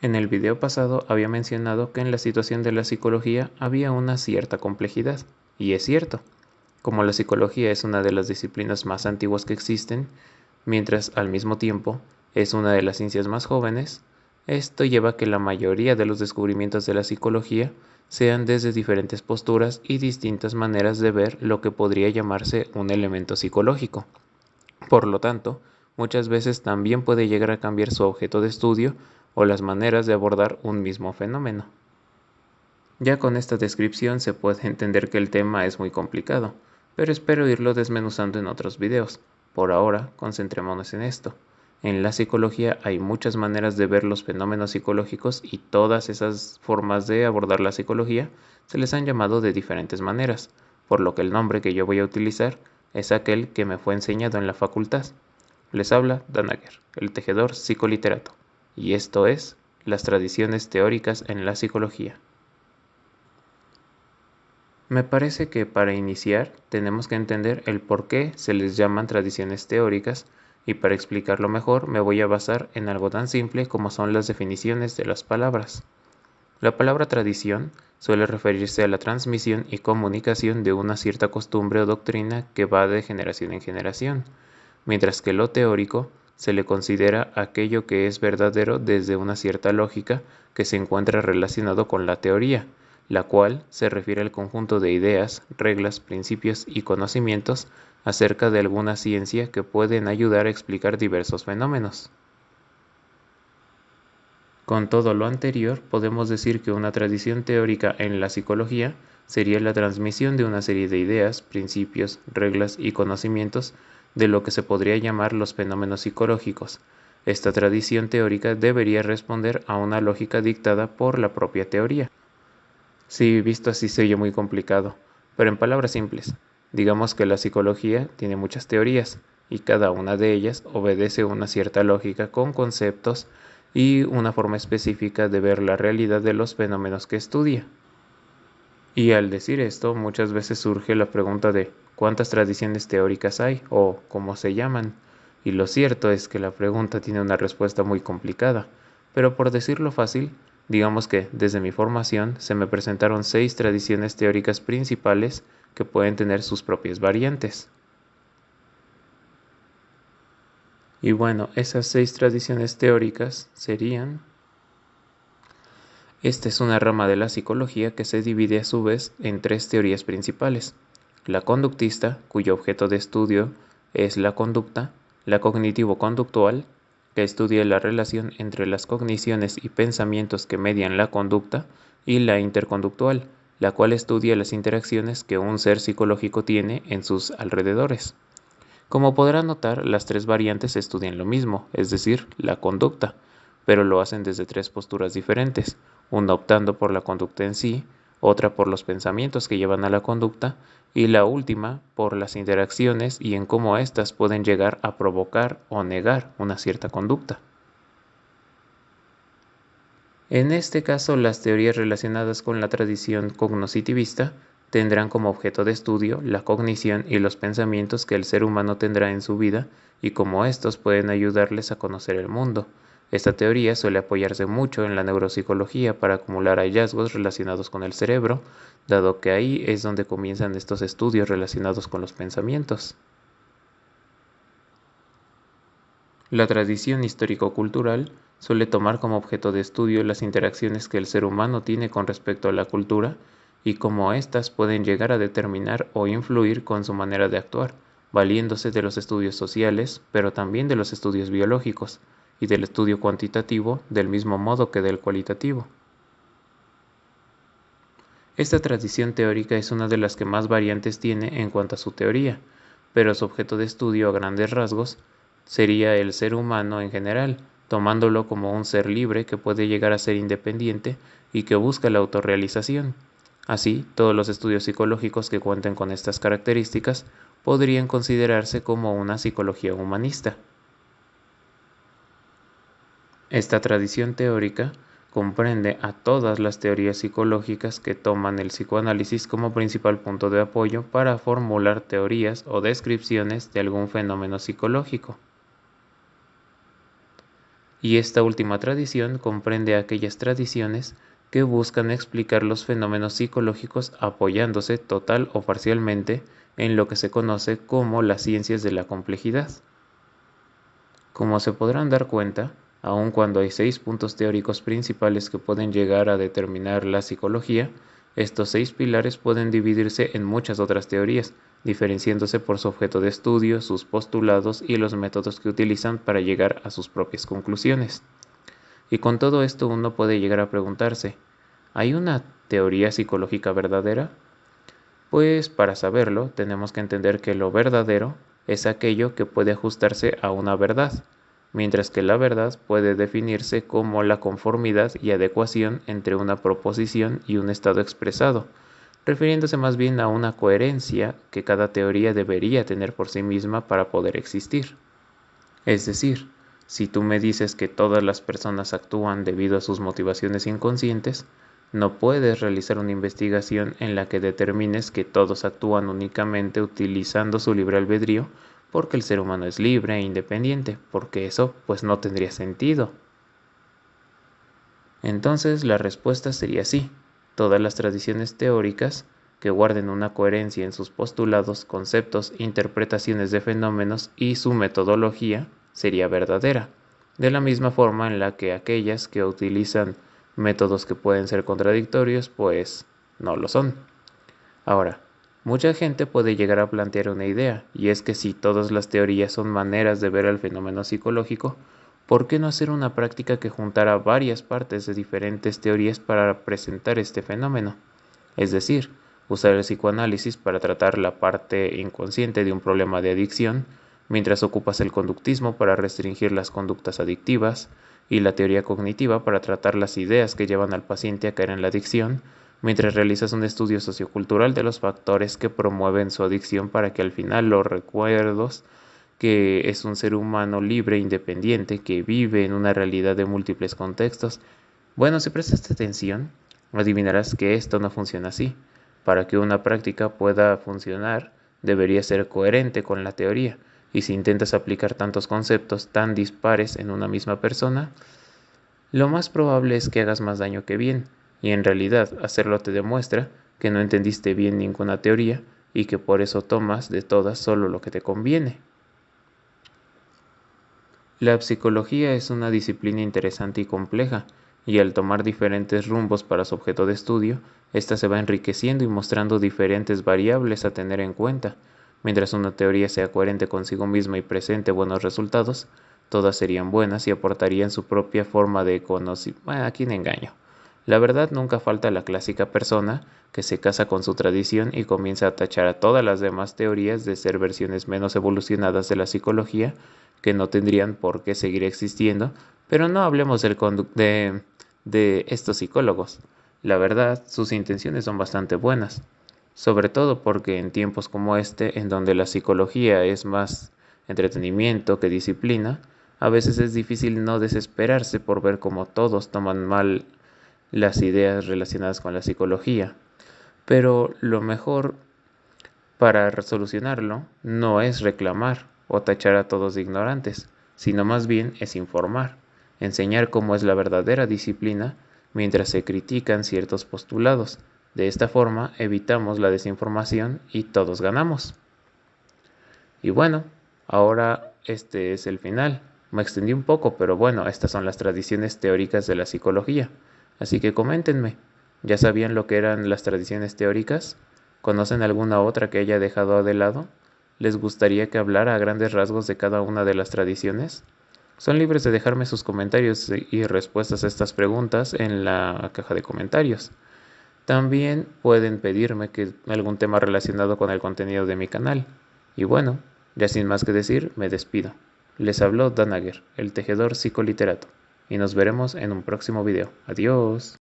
En el video pasado había mencionado que en la situación de la psicología había una cierta complejidad, y es cierto. Como la psicología es una de las disciplinas más antiguas que existen, mientras al mismo tiempo es una de las ciencias más jóvenes, esto lleva a que la mayoría de los descubrimientos de la psicología sean desde diferentes posturas y distintas maneras de ver lo que podría llamarse un elemento psicológico. Por lo tanto, muchas veces también puede llegar a cambiar su objeto de estudio o las maneras de abordar un mismo fenómeno. Ya con esta descripción se puede entender que el tema es muy complicado, pero espero irlo desmenuzando en otros videos. Por ahora, concentrémonos en esto. En la psicología hay muchas maneras de ver los fenómenos psicológicos y todas esas formas de abordar la psicología se les han llamado de diferentes maneras, por lo que el nombre que yo voy a utilizar es aquel que me fue enseñado en la facultad. Les habla Danager, el tejedor psicoliterato, y esto es las tradiciones teóricas en la psicología. Me parece que para iniciar tenemos que entender el por qué se les llaman tradiciones teóricas, y para explicarlo mejor me voy a basar en algo tan simple como son las definiciones de las palabras. La palabra tradición suele referirse a la transmisión y comunicación de una cierta costumbre o doctrina que va de generación en generación, mientras que lo teórico se le considera aquello que es verdadero desde una cierta lógica que se encuentra relacionado con la teoría, la cual se refiere al conjunto de ideas, reglas, principios y conocimientos acerca de alguna ciencia que pueden ayudar a explicar diversos fenómenos. Con todo lo anterior, podemos decir que una tradición teórica en la psicología sería la transmisión de una serie de ideas, principios, reglas y conocimientos de lo que se podría llamar los fenómenos psicológicos. Esta tradición teórica debería responder a una lógica dictada por la propia teoría. Sí, visto así se oye muy complicado, pero en palabras simples, digamos que la psicología tiene muchas teorías, y cada una de ellas obedece una cierta lógica con conceptos y una forma específica de ver la realidad de los fenómenos que estudia. Y al decir esto, muchas veces surge la pregunta de ¿cuántas tradiciones teóricas hay o cómo se llaman? Y lo cierto es que la pregunta tiene una respuesta muy complicada, pero por decirlo fácil, digamos que desde mi formación se me presentaron 6 tradiciones teóricas principales que pueden tener sus propias variantes. Y bueno, esas 6 tradiciones teóricas serían: esta es una rama de la psicología que se divide a su vez en 3 teorías principales: la conductista, cuyo objeto de estudio es la conducta; la cognitivo-conductual, que estudia la relación entre las cogniciones y pensamientos que median la conducta; y la interconductual, la cual estudia las interacciones que un ser psicológico tiene en sus alrededores. Como podrán notar, las 3 variantes estudian lo mismo, es decir, la conducta, pero lo hacen desde 3 posturas diferentes, una optando por la conducta en sí, otra por los pensamientos que llevan a la conducta, y la última por las interacciones y en cómo éstas pueden llegar a provocar o negar una cierta conducta. En este caso, las teorías relacionadas con la tradición cognoscitivista tendrán como objeto de estudio la cognición y los pensamientos que el ser humano tendrá en su vida y cómo estos pueden ayudarles a conocer el mundo. Esta teoría suele apoyarse mucho en la neuropsicología para acumular hallazgos relacionados con el cerebro, dado que ahí es donde comienzan estos estudios relacionados con los pensamientos. La tradición histórico-cultural suele tomar como objeto de estudio las interacciones que el ser humano tiene con respecto a la cultura y cómo éstas pueden llegar a determinar o influir con su manera de actuar, valiéndose de los estudios sociales, pero también de los estudios biológicos y del estudio cuantitativo del mismo modo que del cualitativo. Esta tradición teórica es una de las que más variantes tiene en cuanto a su teoría, pero su objeto de estudio a grandes rasgos sería el ser humano en general, tomándolo como un ser libre que puede llegar a ser independiente y que busca la autorrealización. Así, todos los estudios psicológicos que cuenten con estas características podrían considerarse como una psicología humanista. Esta tradición teórica comprende a todas las teorías psicológicas que toman el psicoanálisis como principal punto de apoyo para formular teorías o descripciones de algún fenómeno psicológico. y esta última tradición comprende aquellas tradiciones que buscan explicar los fenómenos psicológicos apoyándose total o parcialmente en lo que se conoce como las ciencias de la complejidad. Como se podrán dar cuenta, aun cuando hay 6 puntos teóricos principales que pueden llegar a determinar la psicología, estos 6 pilares pueden dividirse en muchas otras teorías, diferenciándose por su objeto de estudio, sus postulados y los métodos que utilizan para llegar a sus propias conclusiones. Y con todo esto uno puede llegar a preguntarse, ¿hay una teoría psicológica verdadera? Pues para saberlo tenemos que entender que lo verdadero es aquello que puede ajustarse a una verdad, mientras que la verdad puede definirse como la conformidad y adecuación entre una proposición y un estado expresado, refiriéndose más bien a una coherencia que cada teoría debería tener por sí misma para poder existir. Es decir, si tú me dices que todas las personas actúan debido a sus motivaciones inconscientes, no puedes realizar una investigación en la que determines que todos actúan únicamente utilizando su libre albedrío porque el ser humano es libre e independiente, porque eso pues no tendría sentido. Entonces la respuesta sería sí. Todas las tradiciones teóricas que guarden una coherencia en sus postulados, conceptos, interpretaciones de fenómenos y su metodología sería verdadera, de la misma forma en la que aquellas que utilizan métodos que pueden ser contradictorios, pues no lo son. Ahora, mucha gente puede llegar a plantear una idea, y es que si todas las teorías son maneras de ver el fenómeno psicológico, ¿por qué no hacer una práctica que juntara varias partes de diferentes teorías para presentar este fenómeno? Es decir, usar el psicoanálisis para tratar la parte inconsciente de un problema de adicción, mientras ocupas el conductismo para restringir las conductas adictivas, y la teoría cognitiva para tratar las ideas que llevan al paciente a caer en la adicción, mientras realizas un estudio sociocultural de los factores que promueven su adicción para que al final los recuerdos que es un ser humano libre e independiente que vive en una realidad de múltiples contextos. Bueno, si prestaste atención, adivinarás que esto no funciona así. Para que una práctica pueda funcionar, debería ser coherente con la teoría, y si intentas aplicar tantos conceptos tan dispares en una misma persona, lo más probable es que hagas más daño que bien, y en realidad hacerlo te demuestra que no entendiste bien ninguna teoría y que por eso tomas de todas solo lo que te conviene. La psicología es una disciplina interesante y compleja, y al tomar diferentes rumbos para su objeto de estudio, ésta se va enriqueciendo y mostrando diferentes variables a tener en cuenta. Mientras una teoría sea coherente consigo misma y presente buenos resultados, todas serían buenas y aportarían su propia forma de conocimiento. ¿A quién engaño? La verdad, nunca falta la clásica persona que se casa con su tradición y comienza a tachar a todas las demás teorías de ser versiones menos evolucionadas de la psicología que no tendrían por qué seguir existiendo, pero no hablemos de estos psicólogos. La verdad, sus intenciones son bastante buenas, sobre todo porque en tiempos como este, en donde la psicología es más entretenimiento que disciplina, a veces es difícil no desesperarse por ver cómo todos toman mal las ideas relacionadas con la psicología. Pero lo mejor para solucionarlo no es reclamar o tachar a todos de ignorantes, sino más bien es informar, enseñar cómo es la verdadera disciplina mientras se critican ciertos postulados. De esta forma evitamos la desinformación y todos ganamos. Y bueno, ahora este es el final. Me extendí un poco, pero bueno, estas son las tradiciones teóricas de la psicología. Así que coméntenme, ¿ya sabían lo que eran las tradiciones teóricas? ¿Conocen alguna otra que haya dejado de lado? ¿Les gustaría que hablara a grandes rasgos de cada una de las tradiciones? Son libres de dejarme sus comentarios y respuestas a estas preguntas en la caja de comentarios. También pueden pedirme algún tema relacionado con el contenido de mi canal. Y bueno, ya sin más que decir, me despido. Les habló Danager, el tejedor psicoliterato, y nos veremos en un próximo video. Adiós.